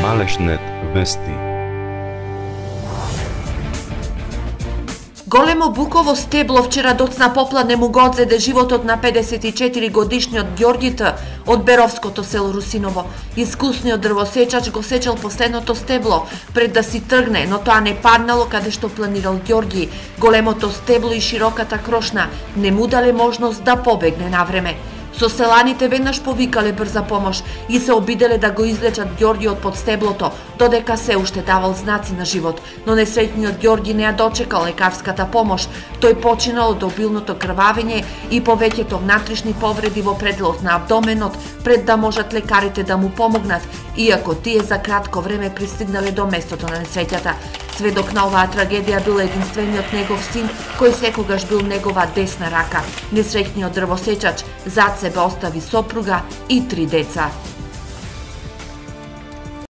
Малешнет вести. Големо буково стебло вчера доцна попладне му го одзеде животот на 54 годишниот Ѓорѓита од Беровското село Русиново. Искусниот дрвосечач го сечел последното стебло пред да си тргне, но тоа не паднало каде што планирал Ѓорѓи. Големото стебло и широката крошна не му дале можност да побегне навреме. Соселаните веднаш повикале брза помош и се обиделе да го излечат Ѓорѓи од под стеблото, додека се уште давал знаци на живот, но несреќниот Ѓорѓи не ја дочекал лекарската помош. Тој починал од обилното крвавење и повеќето внатрешни повреди во пределот на абдоменот пред да можат лекарите да му помогнат, иако тие за кратко време пристигнале до местото на несреќата. Сведок на оваа трагедија бил единствениот негов син, кој секогаш бил негова десна рака. Несреќниот дрвосечач зад себе остави сопруга и 3 деца.